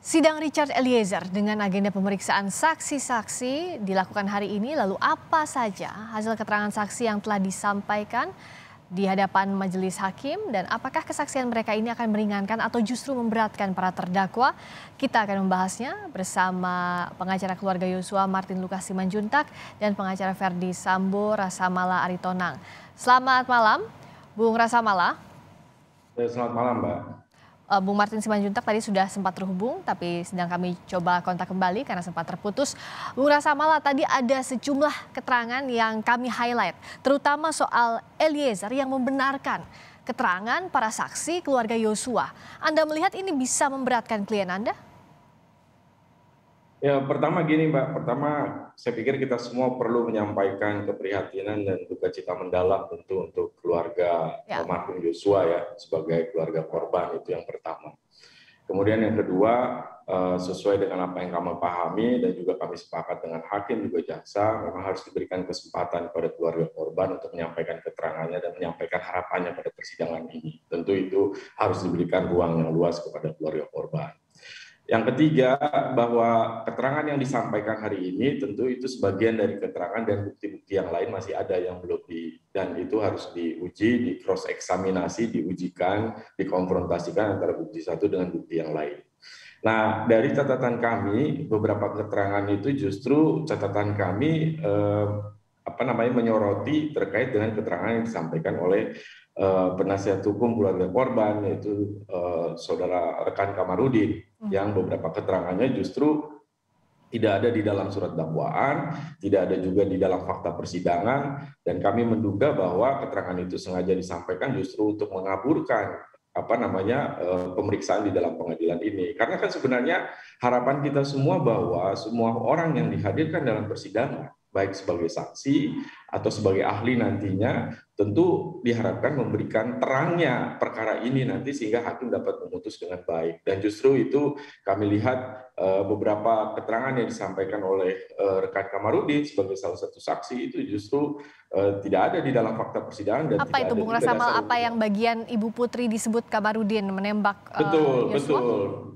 Sidang Richard Eliezer dengan agenda pemeriksaan saksi-saksi dilakukan hari ini. Lalu apa saja hasil keterangan saksi yang telah disampaikan di hadapan majelis hakim dan apakah kesaksian mereka ini akan meringankan atau justru memberatkan para terdakwa? Kita akan membahasnya bersama pengacara keluarga Yosua Martin Lucas Simanjuntak dan pengacara Ferdi Sambo Rasamala Aritonang. Selamat malam, Bung Rasamala. Selamat malam, Mbak. Bung Martin Simanjuntak tadi sudah sempat terhubung, tapi sedang kami coba kontak kembali karena sempat terputus. Bung Rasamala, tadi ada sejumlah keterangan yang kami highlight, terutama soal Eliezer yang membenarkan keterangan para saksi keluarga Yosua. Anda melihat ini bisa memberatkan klien Anda? Ya, pertama gini, Mbak. Pertama, saya pikir kita semua perlu menyampaikan keprihatinan dan duka cita mendalam tentu untuk keluarga almarhum Yosua ya, sebagai keluarga korban, itu yang pertama. Kemudian yang kedua, sesuai dengan apa yang kami pahami dan juga kami sepakat dengan hakim juga jaksa, memang harus diberikan kesempatan kepada keluarga korban untuk menyampaikan keterangannya dan menyampaikan harapannya pada persidangan ini. Tentu itu harus diberikan ruang yang luas kepada keluarga korban. Yang ketiga, bahwa keterangan yang disampaikan hari ini tentu itu sebagian dari keterangan dan bukti-bukti yang lain masih ada yang belum dan itu harus diuji, di cross eksaminasi, diujikan, dikonfrontasikan antara bukti satu dengan bukti yang lain. Nah, dari catatan kami, beberapa keterangan itu justru catatan kami menyoroti terkait dengan keterangan yang disampaikan oleh penasihat hukum keluarga korban, yaitu saudara rekan Kamarudin, yang beberapa keterangannya justru tidak ada di dalam surat dakwaan, tidak ada juga di dalam fakta persidangan, dan kami menduga bahwa keterangan itu sengaja disampaikan justru untuk mengaburkan pemeriksaan di dalam pengadilan ini. Karena kan sebenarnya harapan kita semua bahwa semua orang yang dihadirkan dalam persidangan, baik sebagai saksi atau sebagai ahli nantinya, tentu diharapkan memberikan terangnya perkara ini nanti sehingga hakim dapat memutus dengan baik. Dan justru itu kami lihat beberapa keterangan yang disampaikan oleh rekan Kamarudin sebagai salah satu saksi itu justru tidak ada di dalam fakta persidangan. Dan apa itu Bung Rasamala, apa yang bagian Ibu Putri disebut Kamarudin menembak Yosua?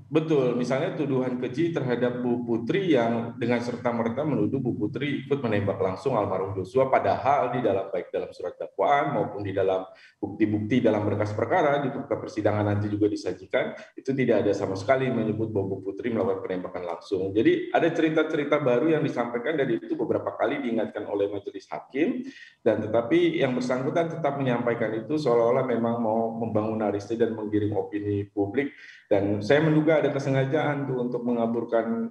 Betul. Misalnya tuduhan keji terhadap Bu Putri yang dengan serta-merta menuduh Bu Putri ikut menembak langsung almarhum Yosua, padahal di dalam baik dalam surat dakwaan maupun di dalam bukti-bukti dalam berkas perkara di fakta persidangan nanti juga disajikan, itu tidak ada sama sekali menyebut bahwa Bu Putri melakukan penembakan langsung. Jadi ada cerita-cerita baru yang disampaikan dan itu beberapa kali diingatkan oleh majelis hakim, dan tetapi yang bersangkutan tetap menyampaikan itu seolah-olah memang mau membangun narasi dan menggiring opini publik. Dan saya menduga ada kesengajaan tuh untuk mengaburkan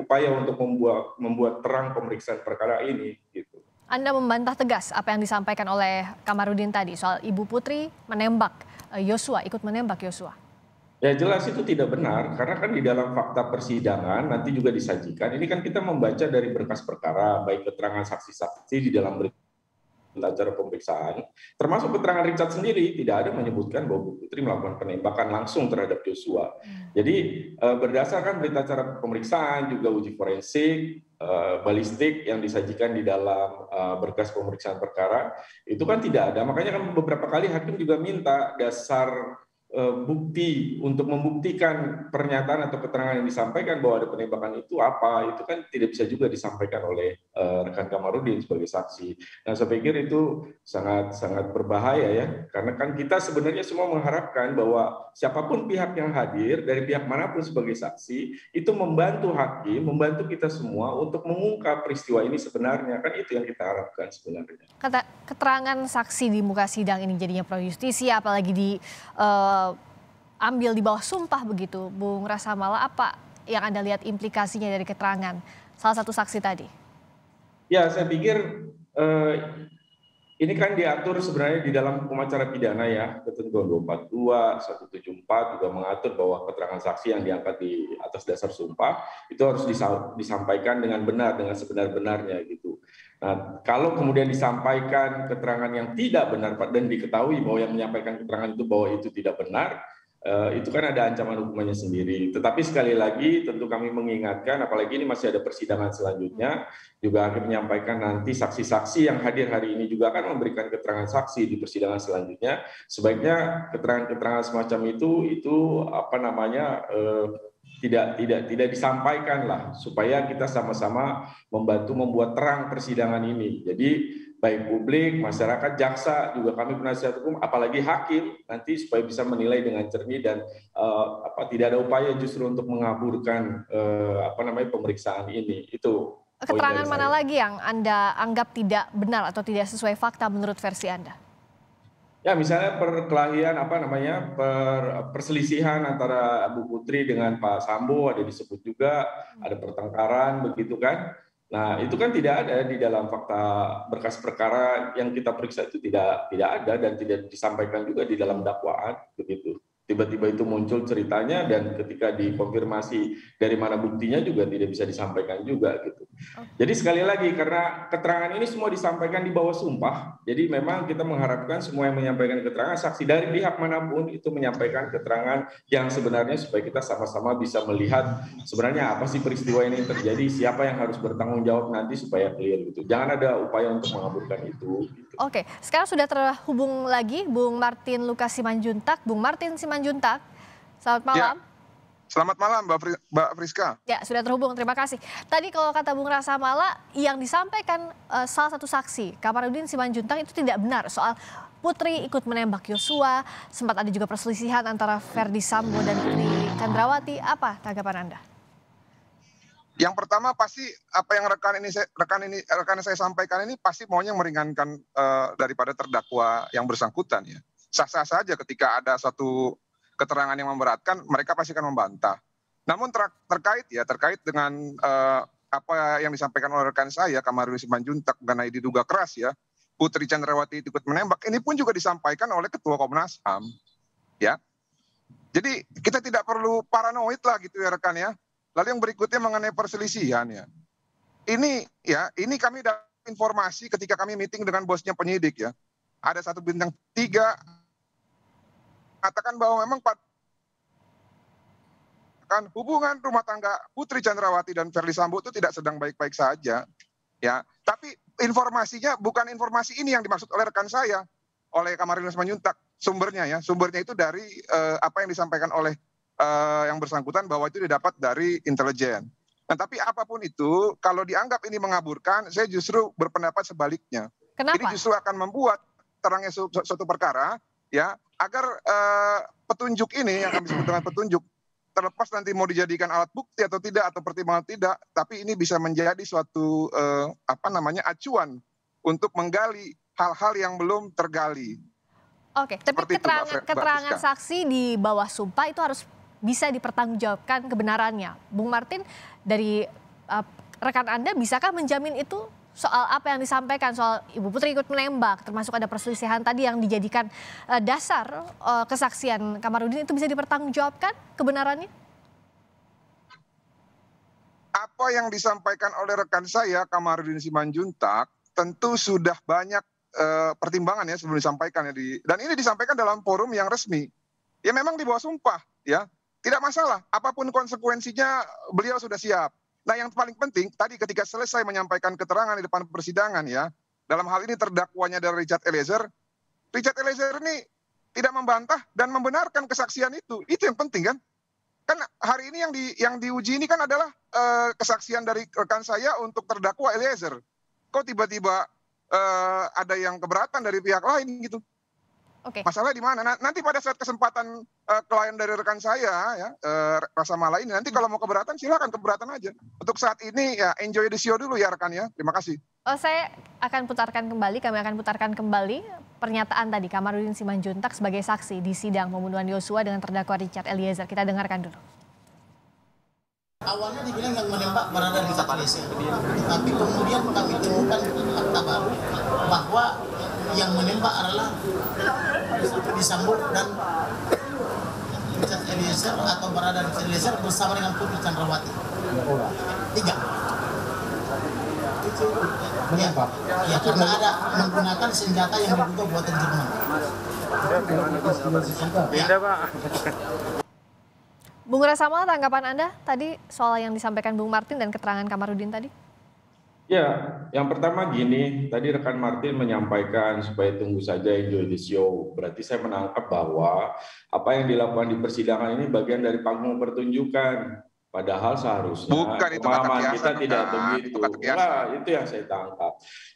upaya untuk membuat terang pemeriksaan perkara ini gitu. Anda membantah tegas apa yang disampaikan oleh Kamarudin tadi soal Ibu Putri menembak Yosua, ikut menembak Yosua. Ya jelas itu tidak benar, karena kan di dalam fakta persidangan nanti juga disajikan. Ini kan kita membaca dari berkas perkara, baik keterangan saksi-saksi di dalam acara pemeriksaan, termasuk keterangan Richard sendiri tidak ada menyebutkan bahwa Bu Putri melakukan penembakan langsung terhadap Yosua. Jadi berdasarkan berita acara pemeriksaan, juga uji forensik, balistik yang disajikan di dalam berkas pemeriksaan perkara, itu kan tidak ada. Makanya kan beberapa kali hakim juga minta dasar bukti untuk membuktikan pernyataan atau keterangan yang disampaikan bahwa ada penembakan itu apa, itu kan tidak bisa juga disampaikan oleh rekan Kamarudin sebagai saksi. Nah, saya pikir itu sangat berbahaya ya, karena kan kita sebenarnya semua mengharapkan bahwa siapapun pihak yang hadir dari pihak manapun sebagai saksi itu membantu hakim, membantu kita semua untuk mengungkap peristiwa ini sebenarnya, kan itu yang kita harapkan sebenarnya. Keterangan saksi di muka sidang ini jadinya pro justisia, apalagi ambil di bawah sumpah begitu, Bung Rasamala, apa yang Anda lihat implikasinya dari keterangan salah satu saksi tadi? Ya, saya pikir ini kan diatur sebenarnya di dalam hukum acara pidana ya, ketentuan 242, 174 juga mengatur bahwa keterangan saksi yang diangkat di atas dasar sumpah itu harus disampaikan dengan benar, dengan sebenar-benarnya gitu. Nah, kalau kemudian disampaikan keterangan yang tidak benar dan diketahui bahwa yang menyampaikan keterangan itu bahwa itu tidak benar, itu kan ada ancaman hukumannya sendiri. Tetapi sekali lagi tentu kami mengingatkan, apalagi ini masih ada persidangan selanjutnya, juga akan menyampaikan nanti saksi-saksi yang hadir hari ini juga akan memberikan keterangan saksi di persidangan selanjutnya. Sebaiknya keterangan-keterangan semacam itu tidak disampaikan lah, supaya kita sama-sama membantu membuat terang persidangan ini. Jadi baik publik, masyarakat, jaksa, juga kami penasihat hukum, apalagi hakim nanti supaya bisa menilai dengan jernih dan tidak ada upaya justru untuk mengaburkan pemeriksaan ini. Itu poin Keterangan dari mana saya. lagi yang Anda anggap tidak benar atau tidak sesuai fakta menurut versi Anda? Ya, misalnya perkelahian perselisihan antara Bu Putri dengan Pak Sambo ada disebut juga, ada pertengkaran begitu kan. Nah, itu kan tidak ada di dalam fakta berkas perkara yang kita periksa, itu tidak ada dan tidak disampaikan juga di dalam dakwaan begitu. Tiba-tiba itu muncul ceritanya dan ketika dikonfirmasi dari mana buktinya juga tidak bisa disampaikan juga gitu. Jadi sekali lagi, karena keterangan ini semua disampaikan di bawah sumpah, jadi memang kita mengharapkan semua yang menyampaikan keterangan, saksi dari pihak manapun itu menyampaikan keterangan yang sebenarnya supaya kita sama-sama bisa melihat sebenarnya apa sih peristiwa ini terjadi, siapa yang harus bertanggung jawab nanti supaya clear gitu. Jangan ada upaya untuk mengaburkan itu. Gitu. Oke, sekarang sudah terhubung lagi Bung Martin Lukas Simanjuntak. Bung Martin Simanjuntak, selamat malam. Ya. Selamat malam Mbak Friska. Ya, sudah terhubung, terima kasih. Tadi kalau kata Bung Rasa Mala, yang disampaikan salah satu saksi, Kamarudin Simanjuntak, itu tidak benar soal Putri ikut menembak Yosua, sempat ada juga perselisihan antara Verdi Sambo dan Putri Candrawati. Apa tanggapan Anda? Yang pertama pasti apa yang rekan saya sampaikan ini pasti maunya meringankan daripada terdakwa yang bersangkutan ya. Sah-sah saja ketika ada suatu keterangan yang memberatkan, mereka pasti akan membantah. Namun terkait dengan apa yang disampaikan oleh rekan saya Kamarudin Simanjuntak mengenai diduga keras ya, Putri Candrawati ikut menembak, ini pun juga disampaikan oleh Ketua Komnas HAM. Ya. Jadi kita tidak perlu paranoid lah gitu ya rekan ya. Lalu yang berikutnya mengenai perselisihan ya. Ini kami dapat informasi ketika kami meeting dengan bosnya penyidik ya. Ada satu bintang 3 katakan bahwa memang hubungan rumah tangga Putri Candrawati dan Verdi Sambo itu tidak sedang baik-baik saja. Ya, tapi informasinya bukan informasi ini yang dimaksud oleh rekan saya, oleh Kamarudin Simanjuntak. Sumbernya itu dari apa yang disampaikan oleh yang bersangkutan bahwa itu didapat dari intelijen. Nah, tapi apapun itu, kalau dianggap ini mengaburkan, saya justru berpendapat sebaliknya. Kenapa? Ini justru akan membuat terangnya suatu perkara, ya, agar petunjuk ini yang kami sebut dengan petunjuk, terlepas nanti mau dijadikan alat bukti atau tidak atau pertimbangan tidak, tapi ini bisa menjadi suatu acuan untuk menggali hal-hal yang belum tergali. Oke, tapi keterangan saksi di bawah sumpah itu harus bisa dipertanggungjawabkan kebenarannya. Bung Martin, dari rekan Anda, bisakah menjamin itu soal apa yang disampaikan soal Ibu Putri ikut menembak, termasuk ada perselisihan tadi yang dijadikan dasar kesaksian Kamarudin, itu bisa dipertanggungjawabkan kebenarannya? Apa yang disampaikan oleh rekan saya Kamarudin Simanjuntak tentu sudah banyak pertimbangan ya sebelum disampaikan ya, dan ini disampaikan dalam forum yang resmi. Ya memang di bawah sumpah ya. Tidak masalah, apapun konsekuensinya beliau sudah siap. Nah yang paling penting tadi ketika selesai menyampaikan keterangan di depan persidangan ya, dalam hal ini terdakwanya dari Richard Eliezer ini tidak membantah dan membenarkan kesaksian itu yang penting kan. Kan hari ini yang diuji ini kan adalah kesaksian dari rekan saya untuk terdakwa Eliezer. Kok tiba-tiba ada yang keberatan dari pihak lain gitu. Oke. Masalah di mana? Nanti pada saat kesempatan klien dari rekan saya ya Rasa Mala ini, nanti kalau mau keberatan silakan keberatan aja. Untuk saat ini ya enjoy the show dulu ya rekan ya. Terima kasih. Kami akan putarkan kembali pernyataan tadi Kamarudin Simanjuntak sebagai saksi di sidang pembunuhan Yosua dengan terdakwa Richard Eliezer. Kita dengarkan dulu. Awalnya dibilang yang menembak berada di Eliezer, tapi kemudian kami temukan fakta baru bahwa yang menembak adalah Verdi Sambo dan Richard Eliezer atau berada di Eliezer bersama dengan Putri Candrawati. 3. Ya, karena ada menggunakan senjata yang diduga buatan Jerman. Tidak, Pak. Bung Rasa Mala, tanggapan Anda tadi soal yang disampaikan Bung Martin dan keterangan Kamarudin tadi? Ya, yang pertama gini, tadi rekan Martin menyampaikan supaya tunggu saja enjoy the show. Berarti saya menangkap bahwa apa yang dilakukan di persidangan ini bagian dari panggung pertunjukan. Padahal seharusnya Bukan, itu kata pemahaman kiasan, kita tidak rekan. Itu kata begitu. kiasan. Enggak, itu yang saya tangkap.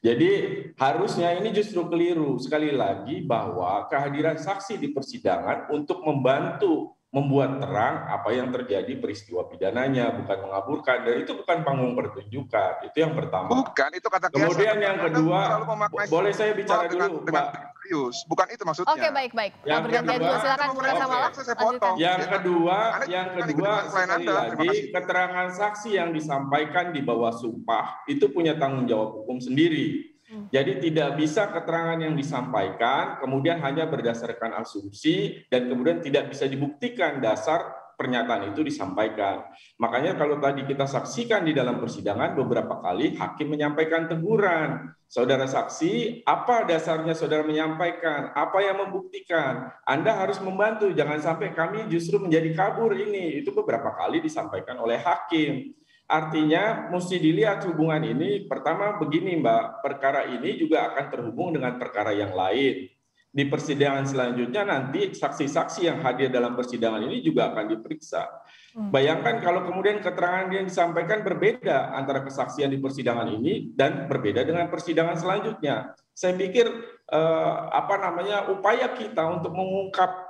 Jadi harusnya ini justru keliru. Sekali lagi bahwa kehadiran saksi di persidangan untuk membantu membuat terang apa yang terjadi peristiwa pidananya, bukan mengaburkan, dan itu bukan panggung pertunjukan. Itu yang pertama. Bukan, itu kata kiasan. Kemudian yang Anda kedua, terlalu memaknai boleh saya bicara dengan dulu, dengan Mbak? serius. Bukan itu maksudnya. Oke, baik. Yang Bergantian dulu, kedua, silakan Anda Bung Rasa memotong, Mala. saya Lanjutkan. potong. Yang Ya. kedua, Anda yang jangan kedua ikut dengan klien sekali Anda. Terima lagi kasih. keterangan saksi yang disampaikan di bawah sumpah itu punya tanggung jawab hukum sendiri. Jadi tidak bisa keterangan yang disampaikan kemudian hanya berdasarkan asumsi dan kemudian tidak bisa dibuktikan dasar pernyataan itu disampaikan. Makanya kalau tadi kita saksikan di dalam persidangan beberapa kali hakim menyampaikan teguran. Saudara saksi, apa dasarnya saudara menyampaikan? Apa yang membuktikan? Anda harus membantu, jangan sampai kami justru menjadi kabur ini. Itu beberapa kali disampaikan oleh hakim. Artinya mesti dilihat hubungan ini, pertama begini Mbak, perkara ini juga akan terhubung dengan perkara yang lain. Di persidangan selanjutnya nanti saksi-saksi yang hadir dalam persidangan ini juga akan diperiksa. Bayangkan kalau kemudian keterangan yang disampaikan berbeda antara kesaksian di persidangan ini dan berbeda dengan persidangan selanjutnya. Saya pikir upaya kita untuk mengungkap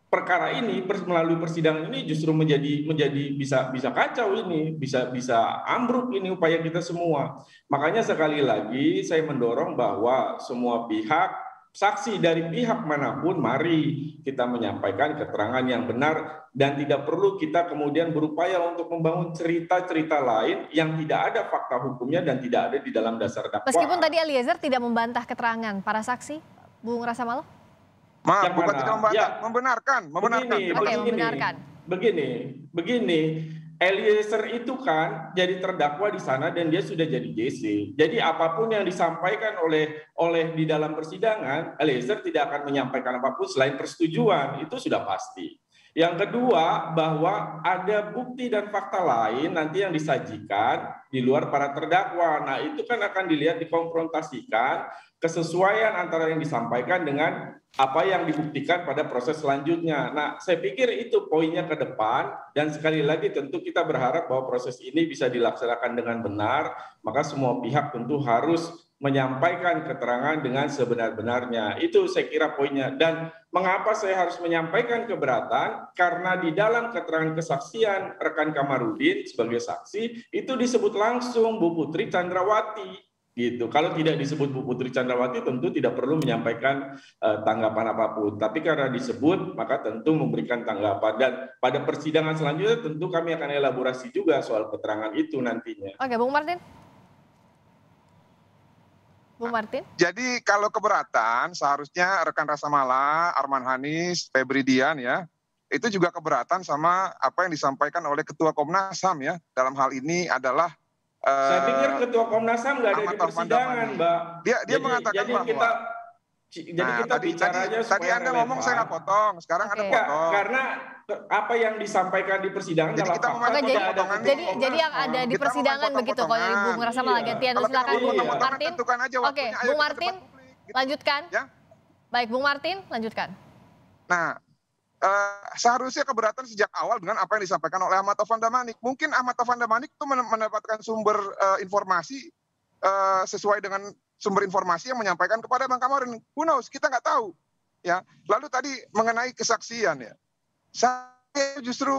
perkara ini melalui persidangan ini justru menjadi bisa kacau ini, bisa ambruk ini upaya kita semua. Makanya sekali lagi saya mendorong bahwa semua pihak, saksi dari pihak manapun, mari kita menyampaikan keterangan yang benar dan tidak perlu kita kemudian berupaya untuk membangun cerita-cerita lain yang tidak ada fakta hukumnya dan tidak ada di dalam dasar dakwaan. Meskipun tadi Eliezer tidak membantah keterangan para saksi, Bung Rasa Mala? Maaf, bukan tidak membantah, ya. Membenarkan. Membenarkan. Begini, Eliezer itu kan jadi terdakwa di sana dan dia sudah jadi JC. Jadi apapun yang disampaikan oleh di dalam persidangan, Eliezer tidak akan menyampaikan apapun selain persetujuan, itu sudah pasti. Yang kedua, bahwa ada bukti dan fakta lain nanti yang disajikan di luar para terdakwa. Nah, itu kan akan dilihat dikonfrontasikan kesesuaian antara yang disampaikan dengan apa yang dibuktikan pada proses selanjutnya. Nah, saya pikir itu poinnya ke depan dan sekali lagi tentu kita berharap bahwa proses ini bisa dilaksanakan dengan benar, maka semua pihak tentu harus menyampaikan keterangan dengan sebenar-benarnya. Itu saya kira poinnya. Dan mengapa saya harus menyampaikan keberatan? Karena di dalam keterangan kesaksian rekan Kamarudin sebagai saksi itu disebut langsung Bu Putri Chandrawati. Gitu. Kalau tidak disebut Bu Putri Chandrawati tentu tidak perlu menyampaikan tanggapan apapun. Tapi karena disebut maka tentu memberikan tanggapan. Dan pada persidangan selanjutnya tentu kami akan elaborasi juga soal keterangan itu nantinya. Oke, Bung Martin. Bung Martin. Jadi kalau keberatan seharusnya rekan Rasa Mala, Arman Hanis, Febri Dian ya, itu juga keberatan sama apa yang disampaikan oleh Ketua Komnas HAM ya. Dalam hal ini adalah saya pikir Ketua Komnas HAM nggak ada di persidangan, Mbak. Dia mengatakan bahwa kita bicaranya tadi Anda ngomong saya nggak potong, sekarang Anda potong. Karena apa yang disampaikan di persidangan jadi kita jadi yang ada di persidangan begitu kalau dari Bung Rasa Mala gantian silakan Bung Martin. Oke, Bung Martin lanjutkan. Ya? Baik, Bung Martin lanjutkan. Nah, seharusnya keberatan sejak awal dengan apa yang disampaikan oleh Ahmad Taufan Damanik. Mungkin Ahmad Taufan Damanik itu mendapatkan sumber informasi sesuai dengan sumber informasi yang menyampaikan kepada Bang Kamarudin. Who knows, kita nggak tahu. Ya. Lalu tadi mengenai kesaksian ya, saya justru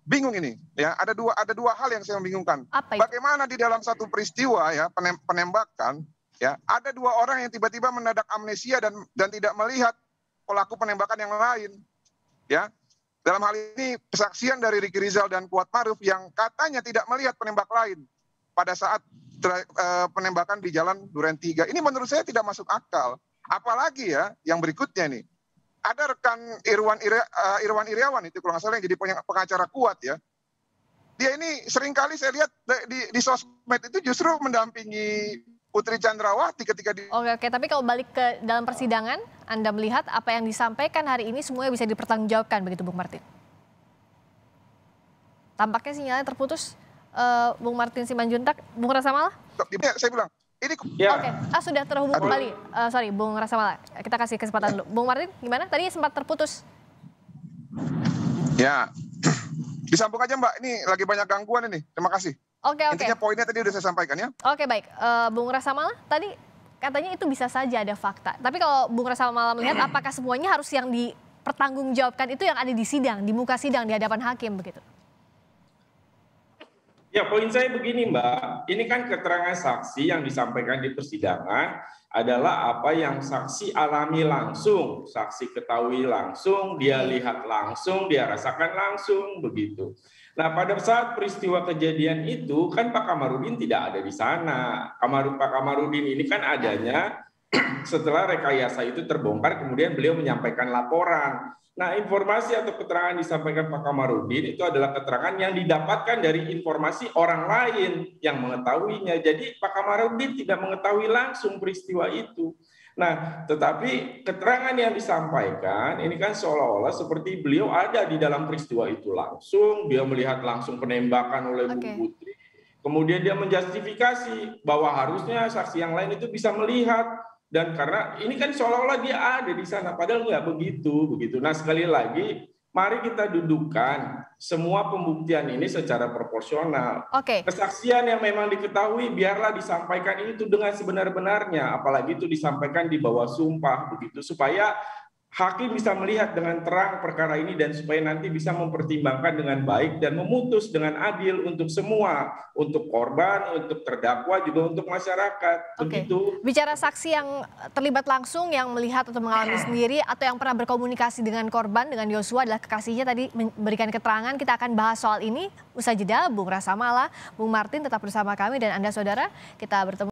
bingung ini. Ya, ada dua hal yang saya membingungkan. Bagaimana di dalam satu peristiwa ya penembakan, ya ada dua orang yang tiba-tiba mendadak amnesia dan tidak melihat pelaku penembakan yang lain. Ya, dalam hal ini kesaksian dari Ricky Rizal dan Kuat Maruf yang katanya tidak melihat penembak lain pada saat penembakan di Jalan Duren 3. Ini menurut saya tidak masuk akal. Apalagi ya yang berikutnya nih. Ada rekan Irwan Iriawan itu kalau nggak salah yang jadi pengacara Kuat ya. Dia ini seringkali saya lihat di sosmed itu justru mendampingi Putri Chandrawati ketika di... Oke, tapi kalau balik ke dalam persidangan, Anda melihat apa yang disampaikan hari ini semuanya bisa dipertanggungjawabkan begitu Bung Martin? Tampaknya sinyalnya terputus, Bung Martin Simanjuntak. Bung Rasa Mala? Saya bilang, ini Ya, Oke, sudah terhubung kembali. Sorry, Bung Rasamala. Kita kasih kesempatan dulu. Bung Martin, gimana? Tadi sempat terputus. ya disambung aja Mbak. Ini lagi banyak gangguan ini. Terima kasih. Oke. Intinya poinnya tadi udah saya sampaikan ya. Oke, baik. Bung Rasamala, tadi katanya itu bisa saja ada fakta. Tapi kalau Bung Rasamala melihat apakah semuanya harus yang dipertanggungjawabkan itu yang ada di sidang, di muka sidang, di hadapan hakim begitu? ya, poin saya begini Mbak, ini kan keterangan saksi yang disampaikan di persidangan adalah apa yang saksi alami langsung, saksi ketahui langsung, dia lihat langsung, dia rasakan langsung, begitu. Nah, pada saat peristiwa kejadian itu kan Pak Kamarudin tidak ada di sana. Pak Kamarudin ini kan adanya setelah rekayasa itu terbongkar, kemudian beliau menyampaikan laporan. Nah, informasi atau keterangan disampaikan Pak Kamarudin itu adalah keterangan yang didapatkan dari informasi orang lain yang mengetahuinya. Jadi Pak Kamarudin tidak mengetahui langsung peristiwa itu. Nah, tetapi keterangan yang disampaikan ini kan seolah-olah seperti beliau ada di dalam peristiwa itu langsung, dia melihat langsung penembakan oleh Bu Putri. Kemudian dia menjustifikasi bahwa harusnya saksi yang lain itu bisa melihat. Dan karena ini kan seolah-olah dia ada di sana, padahal nggak begitu. Nah, sekali lagi, mari kita dudukkan semua pembuktian ini secara proporsional. Kesaksian yang memang diketahui, biarlah disampaikan itu dengan sebenar-benarnya, apalagi itu disampaikan di bawah sumpah, begitu, supaya hakim bisa melihat dengan terang perkara ini dan supaya nanti bisa mempertimbangkan dengan baik dan memutus dengan adil untuk semua, untuk korban, untuk terdakwa, juga untuk masyarakat. Begitu. Bicara saksi yang terlibat langsung, yang melihat atau mengalami sendiri, atau yang pernah berkomunikasi dengan korban, dengan Yosua adalah kekasihnya tadi memberikan keterangan. Kita akan bahas soal ini usai jeda. Bung Rasamala, Bung Martin tetap bersama kami dan Anda saudara. Kita bertemu